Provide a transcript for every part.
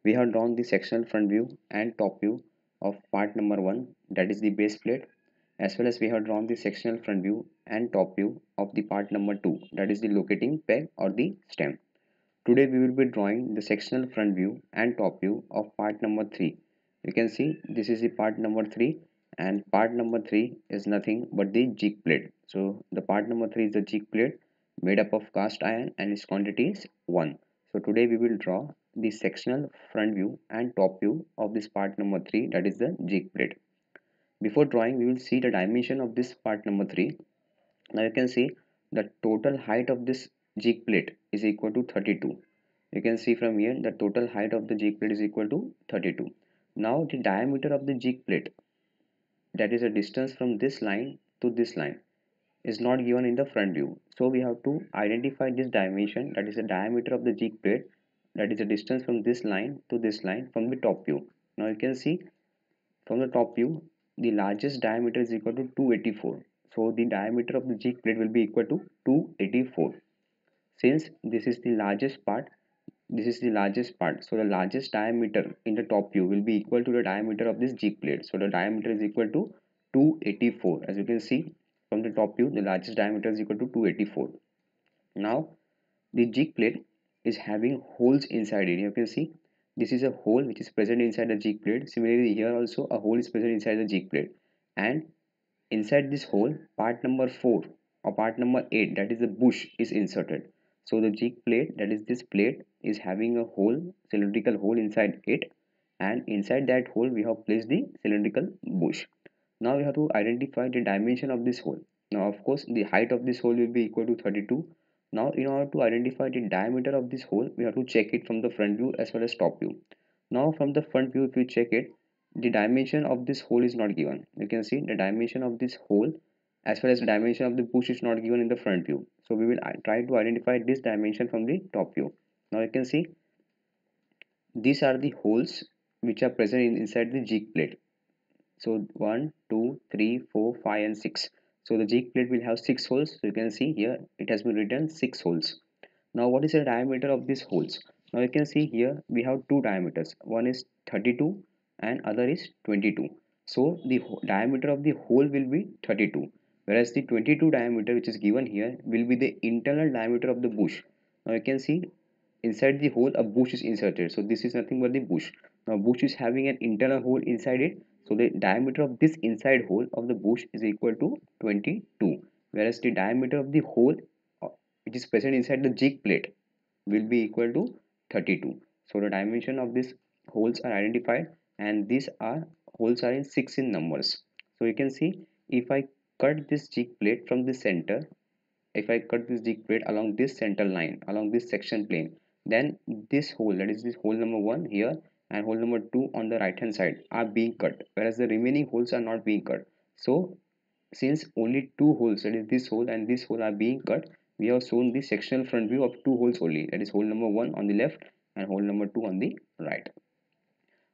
We have drawn the sectional front view and top view of part number 1, that is the base plate, as well as we have drawn the sectional front view and top view of the part number 2, that is the locating peg or the stem. Today we will be drawing the sectional front view and top view of part number 3. You can see this is the part number 3, and part number 3 is nothing but the jig plate. So the part number 3 is the jig plate made up of cast iron and its quantity is 1. So today we will draw the sectional front view and top view of this part number 3, that is the jig plate. Before drawing we will see the dimension of this part number 3. Now you can see the total height of this jig plate is equal to 32. You can see from here the total height of the jig plate is equal to 32. Now the diameter of the jig plate, that is a distance from this line to this line, is not given in the front view. So we have to identify this dimension, that is the diameter of the jig plate, that is the distance from this line to this line from the top view. Now you can see from the top view the largest diameter is equal to 284. So the diameter of the jig plate will be equal to 284. Since this is the largest part, so the largest diameter in the top view will be equal to the diameter of this jig plate. So the diameter is equal to 284. As you can see from the top view, the largest diameter is equal to 284. Now the jig plate is having holes inside it. You can see this is a hole which is present inside the jig plate. Similarly here also a hole is present inside the jig plate, and inside this hole part number 4 or part number 8, that is the bush, is inserted. So the jig plate, that is this plate, is having a hole, cylindrical hole inside it, and inside that hole we have placed the cylindrical bush. Now we have to identify the dimension of this hole. Now of course the height of this hole will be equal to 32. Now in order to identify the diameter of this hole, we have to check it from the front view as well as top view. Now from the front view, if you check it, the dimension of this hole is not given. You can see the dimension of this hole as well as the dimension of the bush is not given in the front view. So we will try to identify this dimension from the top view. Now you can see these are the holes which are present inside the jig plate. So 1, 2, 3, 4, 5 and 6. So the jig plate will have 6 holes. So you can see here it has been written 6 holes. Now what is the diameter of these holes? Now you can see here we have two diameters. One is 32 and other is 22. So the diameter of the hole will be 32, whereas the 22 diameter which is given here will be the internal diameter of the bush. Now you can see inside the hole a bush is inserted. So this is nothing but the bush. Now bush is having an internal hole inside it. So the diameter of this inside hole of the bush is equal to 22, whereas the diameter of the hole which is present inside the jig plate will be equal to 32. So the dimension of these holes are identified, and these are holes are in 6 in numbers. So you can see if I cut this jig plate from the center, if I cut this jig plate along this center line, along this section plane, then this hole, that is this hole number 1 here and hole number 2 on the right hand side, are being cut, whereas the remaining holes are not being cut. So since only two holes, that is this hole and this hole, are being cut, we have shown the sectional front view of two holes only, that is hole number 1 on the left and hole number 2 on the right.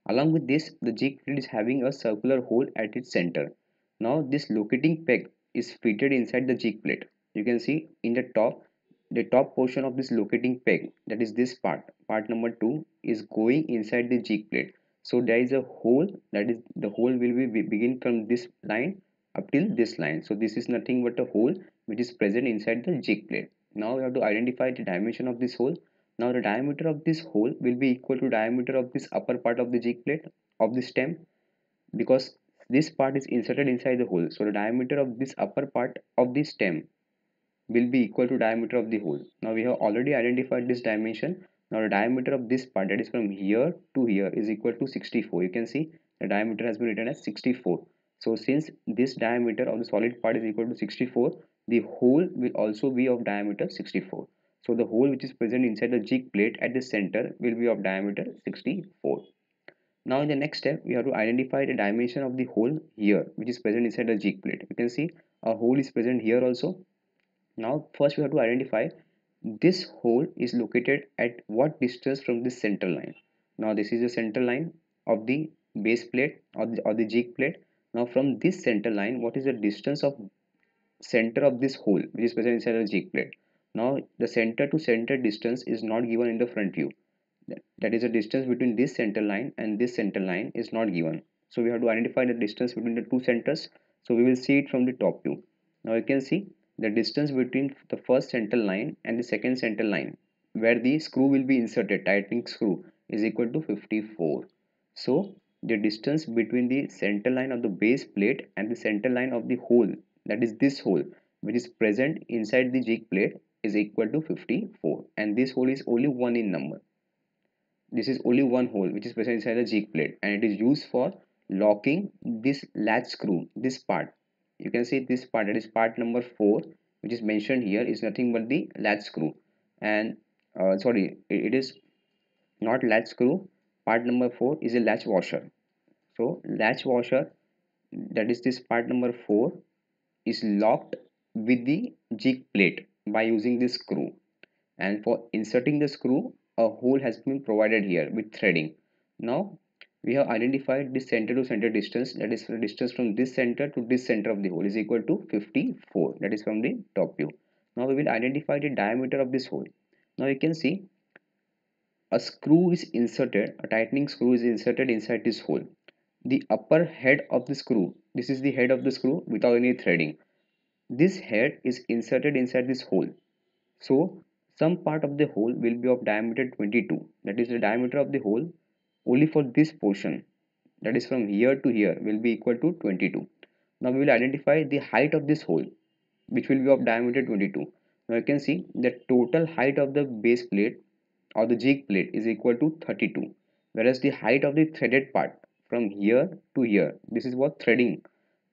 Along with this, the jig plate is having a circular hole at its center. Now this locating peg is fitted inside the jig plate. You can see in the top portion of this locating peg, that is this part number 2, is going inside the jig plate. So there is a hole, that is the hole will be begin from this line up till this line. So this is nothing but a hole which is present inside the jig plate. Now we have to identify the dimension of this hole. Now the diameter of this hole will be equal to diameter of this upper part of the jig plate of the stem, because this part is inserted inside the hole. So the diameter of this upper part of the stem will be equal to diameter of the hole. Now we have already identified this dimension. Now the diameter of this part, that is from here to here, is equal to 64. You can see the diameter has been written as 64. So since this diameter of the solid part is equal to 64, the hole will also be of diameter 64. So the hole which is present inside the jig plate at the center will be of diameter 64. Now in the next step, we have to identify the dimension of the hole here which is present inside the jig plate. You can see a hole is present here also. Now first we have to identify this hole is located at what distance from this center line. Now this is the center line of the base plate or the jig plate. Now from this center line, what is the distance of center of this hole which is present inside the jig plate? Now the center to center distance is not given in the front view. that is the distance between this center line and this center line is not given. So we have to identify the distance between the two centers. So we will see it from the top view. Now you can see the distance between the first center line and the second center line where the screw will be inserted, tightening screw, is equal to 54. So the distance between the center line of the base plate and the center line of the hole, that is this hole which is present inside the jig plate, is equal to 54, and this hole is only one in number. This is only one hole which is present inside the jig plate, and it is used for locking this latch screw. This part, you can see this part, that is part number 4, which is mentioned here, is nothing but the latch screw. And sorry, it is not latch screw. Part number 4 is a latch washer. So latch washer, that is this part number 4, is locked with the jig plate by using this screw, and for inserting the screw a hole has been provided here with threading. Now we have identified the center to center distance, that is the distance from this center to this center of the hole, is equal to 54, that is from the top view. Now we will identify the diameter of this hole. Now you can see a screw is inserted, a tightening screw is inserted inside this hole. The upper head of the screw, this is the head of the screw without any threading, this head is inserted inside this hole. So some part of the hole will be of diameter 22, that is the diameter of the hole only for this portion, that is from here to here, will be equal to 22. Now we will identify the height of this hole, which will be of diameter 22. Now you can see the total height of the base plate or the jig plate is equal to 32, whereas the height of the threaded part from here to here, this is what threading.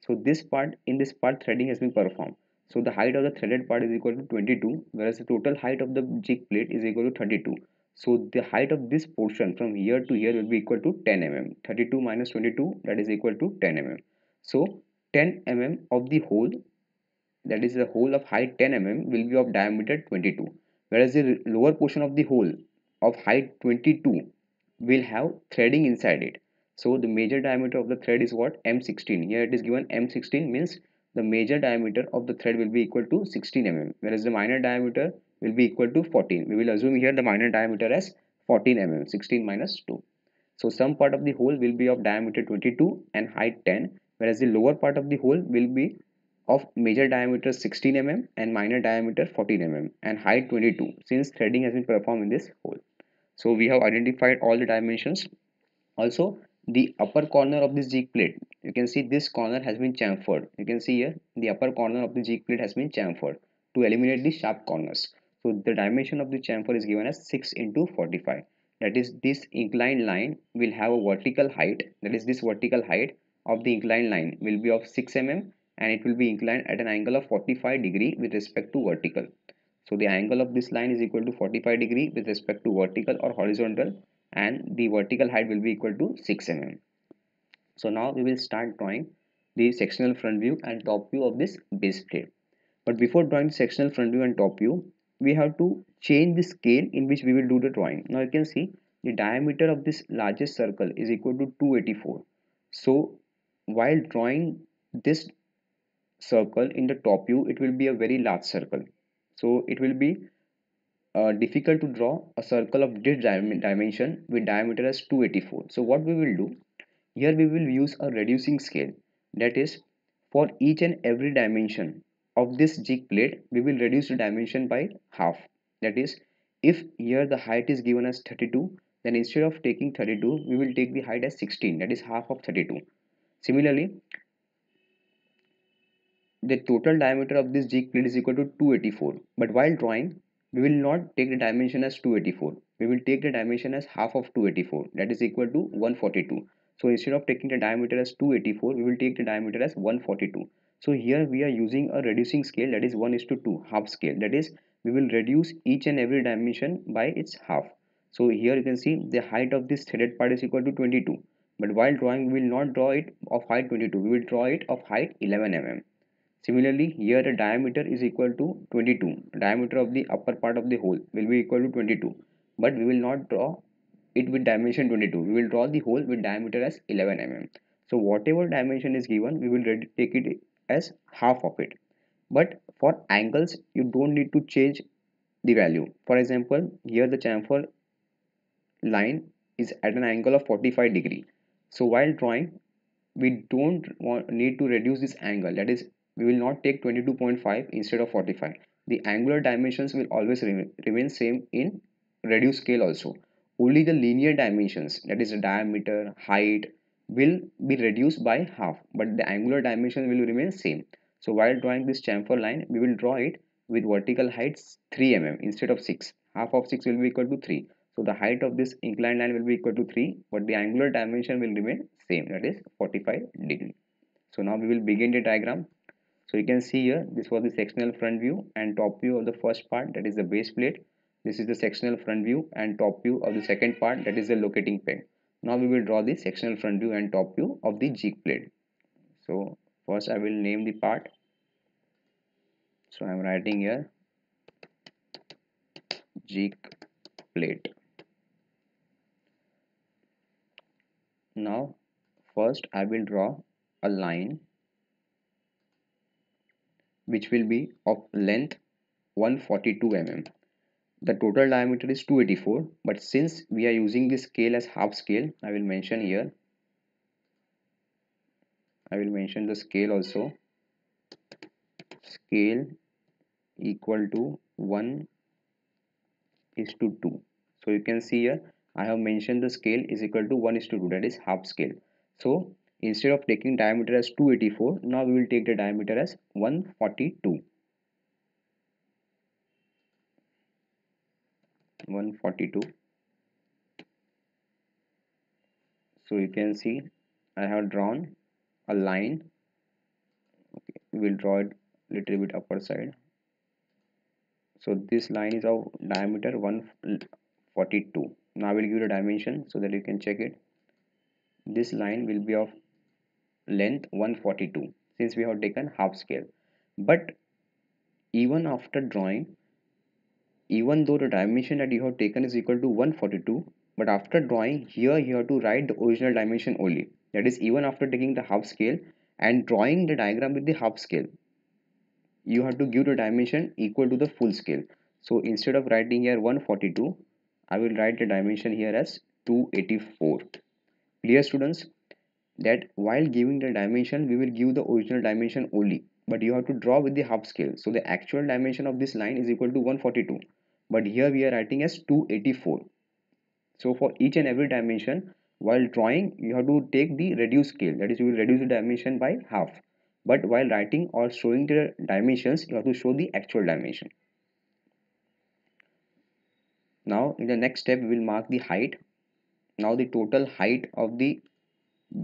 So this part, in this part threading has been performed. So the height of the threaded part is equal to 22, whereas the total height of the jig plate is equal to 32. So the height of this portion from here to here will be equal to 10 mm. 32 minus 22, that is equal to 10 mm. So 10 mm of the hole, that is the hole of height 10 mm, will be of diameter 22, whereas the lower portion of the hole of height 22 will have threading inside it. So the major diameter of the thread is what? M16. Here it is given M16, means the major diameter of the thread will be equal to 16 mm, whereas the minor diameter will be equal to 14. We will assume here the minor diameter as 14 mm, 16 minus 2. So some part of the hole will be of diameter 22 and height 10, whereas the lower part of the hole will be of major diameter 16 mm and minor diameter 14 mm and height 22, since threading has been performed in this hole. So we have identified all the dimensions. Also, the upper corner of this jig plate, you can see this corner has been chamfered. You can see here the upper corner of the jig plate has been chamfered to eliminate the sharp corners. So the dimension of the chamfer is given as 6 into 45. That is, this inclined line will have a vertical height, that is this vertical height of the inclined line will be of 6 mm, and it will be inclined at an angle of 45 degree with respect to vertical. So the angle of this line is equal to 45 degree with respect to vertical or horizontal, and the vertical height will be equal to 6 mm. So now we will start drawing the sectional front view and top view of this base plate. But before drawing the sectional front view and top view, we have to change the scale in which we will do the drawing. Now you can see the diameter of this largest circle is equal to 284. So while drawing this circle in the top view, it will be a very large circle. So it will be difficult to draw a circle of this dimension with diameter as 284. So what we will do, here we will use a reducing scale, that is, for each and every dimension of this jig plate we will reduce the dimension by half. That is, if here the height is given as 32, then instead of taking 32 we will take the height as 16, that is half of 32. Similarly, the total diameter of this jig plate is equal to 284, but while drawing we will not take the dimension as 284, we will take the dimension as half of 284, that is equal to 142. So instead of taking the diameter as 284, we will take the diameter as 142. So here we are using a reducing scale, that is 1:2 half scale, that is we will reduce each and every dimension by its half. So here you can see the height of this threaded part is equal to 22, but while drawing we will not draw it of height 22, we will draw it of height 11 mm. Similarly, here the diameter is equal to 22. Diameter of the upper part of the hole will be equal to 22. But we will not draw it with dimension 22. We will draw the hole with diameter as 11 mm. So whatever dimension is given, we will take it as half of it. But for angles, you don't need to change the value. For example, here the chamfer line is at an angle of 45 degree. So while drawing, we don't need to reduce this angle, that is, we will not take 22.5 instead of 45. The angular dimensions will always remain same in reduced scale also. Only the linear dimensions, that is the diameter, height, will be reduced by half, but the angular dimension will remain same. So while drawing this chamfer line, we will draw it with vertical heights 3 mm instead of 6. Half of 6 will be equal to 3. So the height of this inclined line will be equal to 3, but the angular dimension will remain same, that is 45 degree. So now we will begin the diagram. So you can see here, this was the sectional front view and top view of the first part, that is the base plate. This is the sectional front view and top view of the second part, that is the locating peg. Now we will draw the sectional front view and top view of the jig plate. So first I will name the part. So I am writing here jig plate. Now first I will draw a line which will be of length 142 mm. The total diameter is 284, but since we are using this scale as half scale, I will mention here, I will mention the scale also. Scale equal to 1 is to 2. So you can see here, I have mentioned the scale is equal to 1 is to 2, that is half scale. So instead of taking diameter as 284, now we will take the diameter as 142. 142. So you can see I have drawn a line. Okay, we will draw it little bit upper side. So this line is of diameter 142. Now I will give the dimension so that you can check it. This line will be of length 142 since we have taken half scale. But even after drawing, even though the dimension that you have taken is equal to 142, but after drawing here you have to write the original dimension only. That is, even after taking the half scale and drawing the diagram with the half scale, you have to give the dimension equal to the full scale. So instead of writing here 142, I will write the dimension here as 284. Clear, students? That while giving the dimension, we will give the original dimension only, but you have to draw with the half scale. So the actual dimension of this line is equal to 142, but here we are writing as 284. So for each and every dimension, while drawing, you have to take the reduced scale, that is, you will reduce the dimension by half. But while writing or showing the dimensions, you have to show the actual dimension. Now in the next step, we will mark the height. Now the total height of the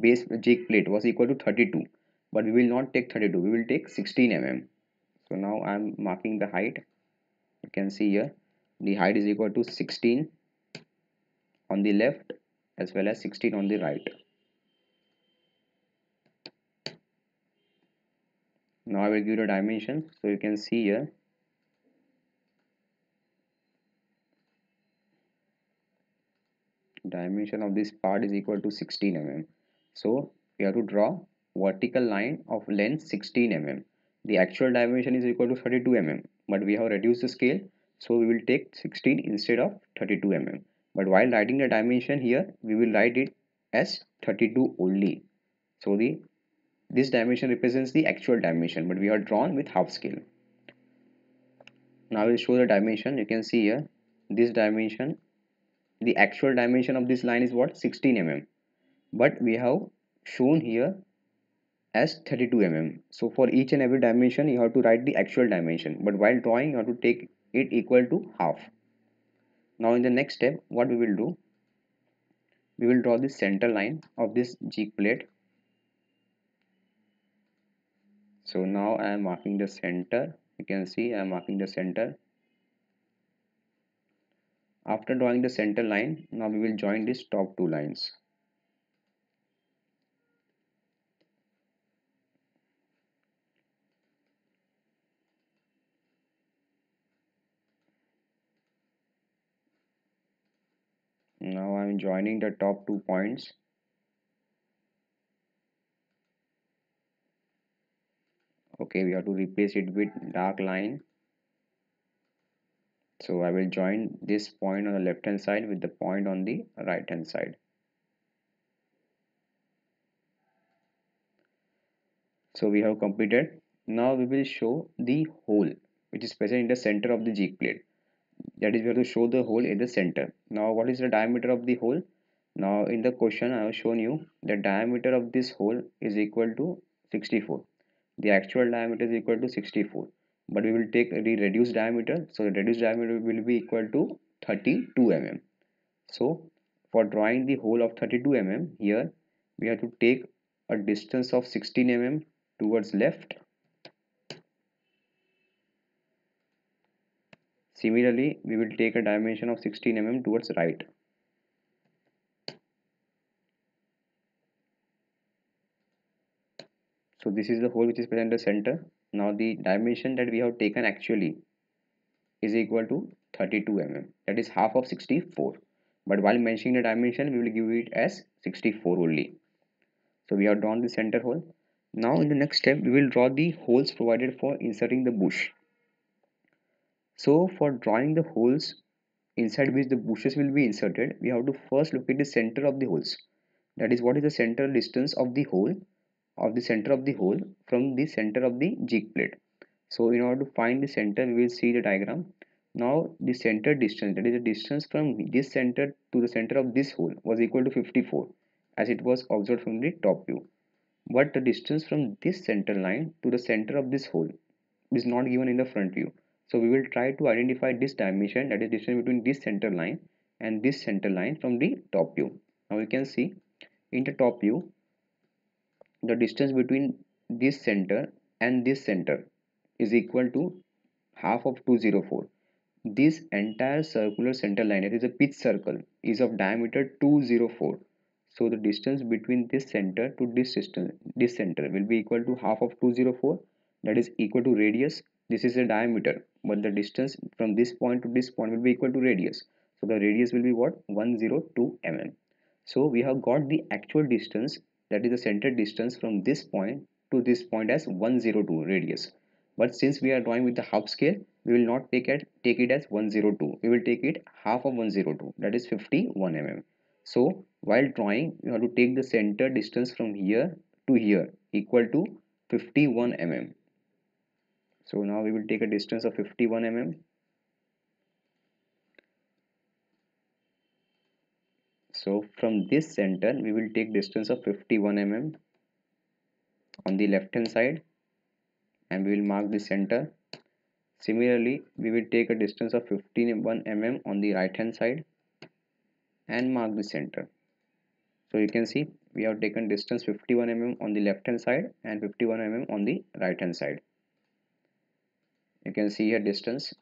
base jig plate was equal to 32, but we will not take 32, we will take 16 mm. So now I am marking the height. You can see here the height is equal to 16 on the left as well as 16 on the right. Now I will give the dimension. So you can see here dimension of this part is equal to 16 mm. So we have to draw vertical line of length 16 mm. The actual dimension is equal to 32 mm, but we have reduced the scale, so we will take 16 instead of 32 mm. But while writing the dimension here, we will write it as 32 only. So this dimension represents the actual dimension, but we are drawn with half scale. Now I will show the dimension. You can see here this dimension, the actual dimension of this line is what, 16 mm, but we have shown here as 32 mm. So for each and every dimension you have to write the actual dimension, but while drawing you have to take it equal to half. Now in the next step, what we will do, we will draw the center line of this jig plate. So now I am marking the center. You can see I am marking the center. After drawing the center line, now we will join these top two lines. Now I am joining the top 2 points. Okay, we have to replace it with dark line. So I will join this point on the left hand side with the point on the right hand side. So we have completed. Now we will show the hole which is present in the center of the jig plate. That is, we have to show the hole in the center. Now what is the diameter of the hole? Now in the question I have shown you the diameter of this hole is equal to 64. The actual diameter is equal to 64, but we will take the reduced diameter. So the reduced diameter will be equal to 32 mm. So for drawing the hole of 32 mm, here we have to take a distance of 16 mm towards left. Similarly, we will take a dimension of 16 mm towards right. So this is the hole which is present in the center. Now the dimension that we have taken actually is equal to 32 mm. That is half of 64. But while mentioning the dimension, we will give it as 64 only. So we have drawn the center hole. Now in the next step, we will draw the holes provided for inserting the bush. So for drawing the holes inside which the bushes will be inserted, we have to first look at the center of the holes. That is, what is the central distance of the hole, of the center of the hole from the center of the jig plate. So in order to find the center, we will see the diagram. Now the center distance, that is the distance from this center to the center of this hole, was equal to 54 as it was observed from the top view. But the distance from this center line to the center of this hole is not given in the front view. So we will try to identify this dimension, that is distance between this center line and this center line, from the top view. Now you can see in the top view the distance between this center and this center is equal to half of 204. This entire circular center line, that is a pitch circle, is of diameter 204. So the distance between this center to this distance, this center, will be equal to half of 204. That is equal to radius. This is the diameter, but the distance from this point to this point will be equal to radius. So the radius will be what? 102 mm. So we have got the actual distance, that is the center distance from this point to this point, as 102 radius. But since we are drawing with the half scale, we will not take it as 102. We will take it half of 102, that is 51 mm. So while drawing, you have to take the center distance from here to here equal to 51 mm. So now we will take a distance of 51 mm. So from this center, we will take distance of 51 mm on the left hand side, and we will mark the center. Similarly, we will take a distance of 51 mm on the right hand side and mark the center. So you can see we have taken distance 51 mm on the left hand side and 51 mm on the right hand side. You can see here distance.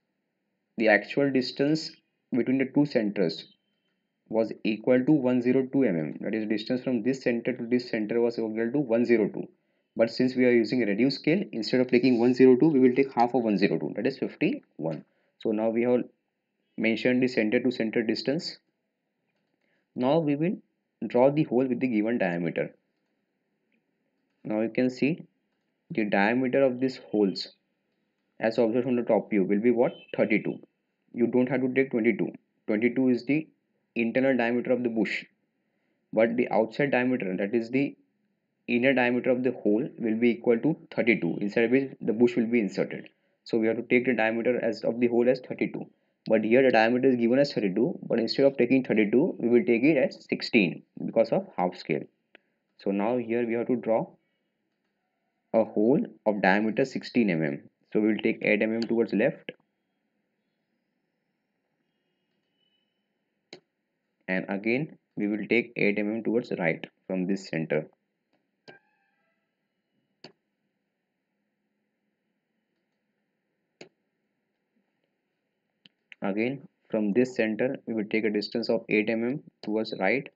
The actual distance between the two centers was equal to 102 mm. That is, distance from this center to this center was equal to 102. But since we are using a reduced scale, instead of taking 102, we will take half of 102, that is 51. So now we have mentioned the center to center distance. Now we will draw the hole with the given diameter. Now you can see the diameter of these holes as observed from the top view will be what? 32. You don't have to take 22. 22 is the internal diameter of the bush, but the outside diameter, that is the inner diameter of the hole, will be equal to 32, inside which the bush will be inserted. So we have to take the diameter as of the hole as 32, but here the diameter is given as 32, but instead of taking 32, we will take it as 16 because of half scale. So now here we have to draw a hole of diameter 16 mm. So we will take 8 mm towards left, and again we will take 8 mm towards right from this center. Again from this center we will take a distance of 8 mm towards right,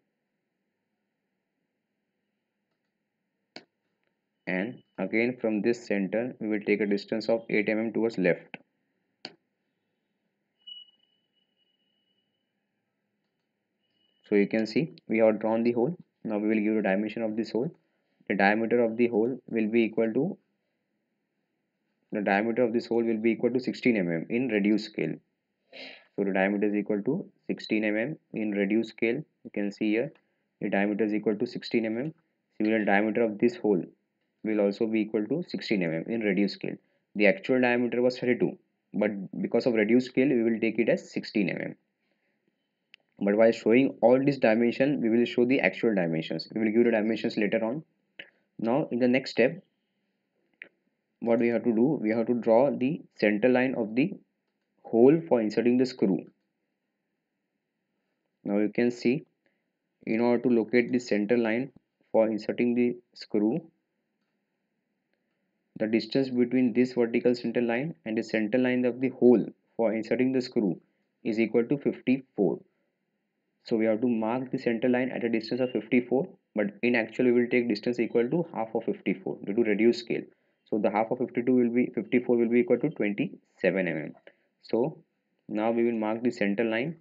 and again from this center we will take a distance of 8 mm towards left. So you can see we have drawn the hole. Now we will give the dimension of this hole. The diameter of the hole will be equal to, the diameter of this hole will be equal to 16 mm in reduced scale. So the diameter is equal to 16 mm. In reduced scale, you can see here the diameter is equal to 16 mm. Similar diameter of this hole will also be equal to 16 mm in reduced scale. The actual diameter was 32, but because of reduced scale, we will take it as 16 mm. But while showing all these dimensions, we will show the actual dimensions. We will give the dimensions later on. Now, in the next step, what we have to do, we have to draw the center line of the hole for inserting the screw. Now you can see, in order to locate the center line for inserting the screw, the distance between this vertical center line and the center line of the hole for inserting the screw is equal to 54. So we have to mark the center line at a distance of 54, but in actual we will take distance equal to half of 54 due to reduced scale. So the half of 52 will be 54 will be equal to 27 mm. So now we will mark the center line.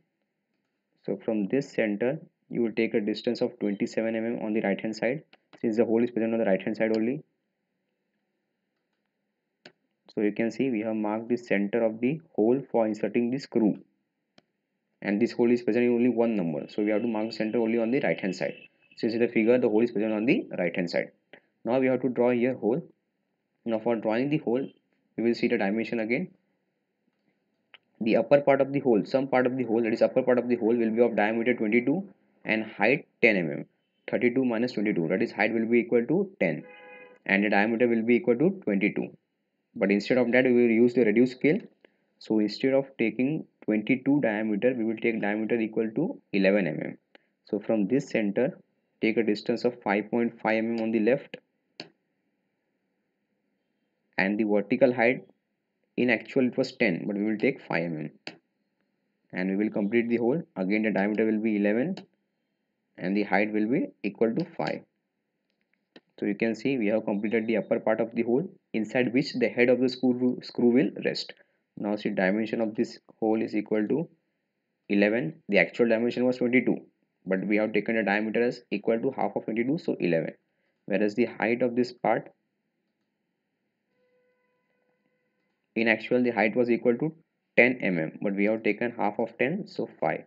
So from this center, you will take a distance of 27 mm on the right hand side, since the hole is present on the right hand side only. So you can see we have marked the center of the hole for inserting the screw, and this hole is present in only one number. So we have to mark the center only on the right hand side. Since in the figure the hole is present on the right hand side. Now we have to draw here hole. Now for drawing the hole, we will see the dimension again. The upper part of the hole, some part of the hole, that is upper part of the hole, will be of diameter 22 and height 10 mm. 32 minus 22, that is height will be equal to 10 and the diameter will be equal to 22. But instead of that, we will use the reduced scale. So instead of taking 22 diameter, we will take diameter equal to 11 mm. So from this center, take a distance of 5.5 mm on the left, and the vertical height in actual it was 10, but we will take 5 mm, and we will complete the hole. Again the diameter will be 11 and the height will be equal to 5. So you can see we have completed the upper part of the hole, inside which the head of the screw will rest. Now see, dimension of this hole is equal to 11. The actual dimension was 22, but we have taken the diameter as equal to half of 22, so 11. Whereas the height of this part, in actual the height was equal to 10 mm, but we have taken half of 10, so 5.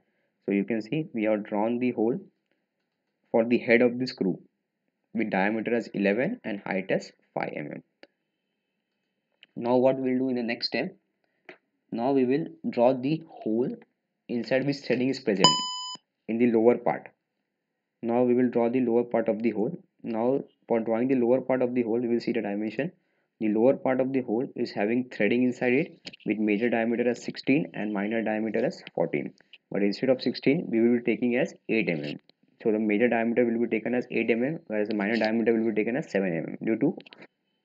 So you can see we have drawn the hole for the head of the screw with diameter as 11 and height as 5 mm. Now what we'll do in the next step, now we will draw the hole inside which threading is present in the lower part. Now we will draw the lower part of the hole. Now for drawing the lower part of the hole, we will see the dimension. The lower part of the hole is having threading inside it with major diameter as 16 and minor diameter as 14. But instead of 16, we will be taking as 8 mm. So the major diameter will be taken as 8 mm, whereas the minor diameter will be taken as 7 mm due to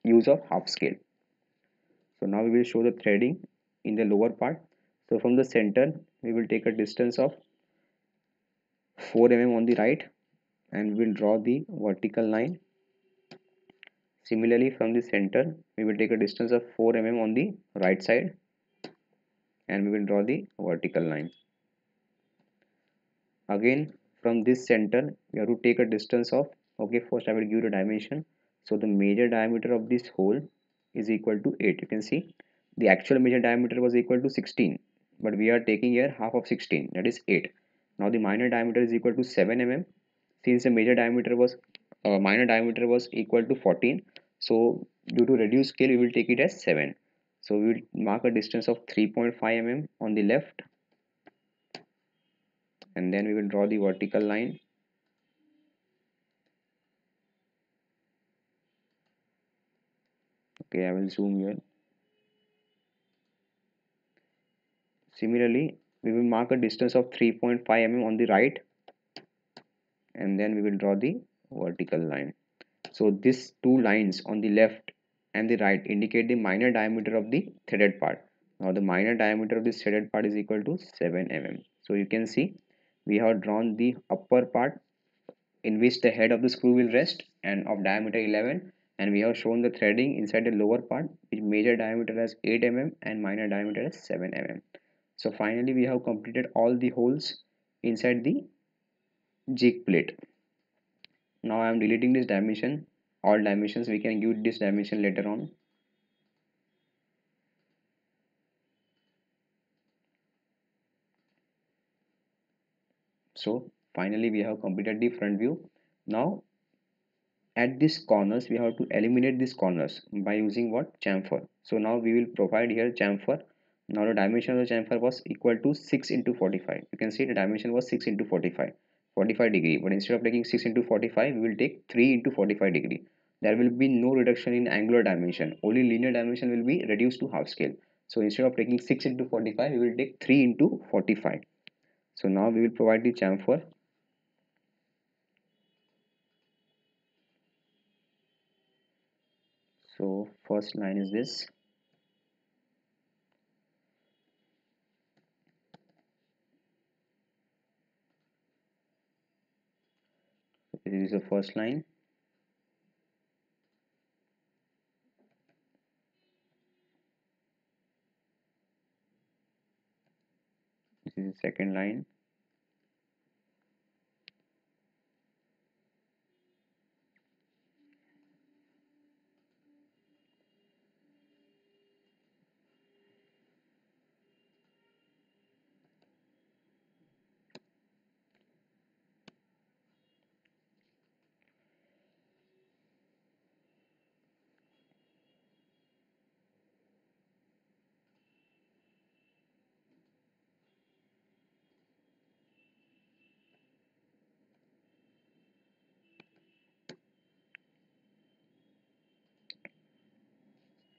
use of half scale. So now we will show the threading in the lower part. So from the center, we will take a distance of 4 mm on the right, and we will draw the vertical line. Similarly, from the center, we will take a distance of 4 mm on the right side, and we will draw the vertical line. Again, from this center, we have to take a distance of, okay, first I will give the dimension. So the major diameter of this hole is equal to 8. You can see the actual major diameter was equal to 16, but we are taking here half of 16, that is 8. Now the minor diameter is equal to 7 mm. Since the minor diameter was equal to 14, so due to reduced scale we will take it as 7. So we will mark a distance of 3.5 mm on the left, and then we will draw the vertical line. Okay, I will zoom here. Similarly, we will mark a distance of 3.5 mm on the right, and then we will draw the vertical line. So these two lines on the left and the right indicate the minor diameter of the threaded part. Now the minor diameter of this threaded part is equal to 7 mm. So you can see we have drawn the upper part in which the head of the screw will rest and of diameter 11, and we have shown the threading inside the lower part which major diameter as 8 mm and minor diameter as 7 mm. So finally we have completed all the holes inside the jig plate. Now I am deleting this dimension, all dimensions. We can give this dimension later on. So finally we have completed the front view. Now at these corners we have to eliminate these corners by using what, chamfer. So now we will provide here chamfer. Now the dimension of the chamfer was equal to 6 into 45. You can see the dimension was 6 into 45, 45 degree, but instead of taking 6 into 45 we will take 3 into 45 degree. There will be no reduction in angular dimension, only linear dimension will be reduced to half scale. So instead of taking 6 into 45 we will take 3 into 45. So now we will provide the chamfer. So first line is this. This is the first line. This is the second line.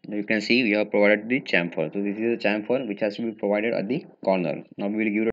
Now you can see we have provided the chamfer. So this is the chamfer which has to be provided at the corner. Now we will give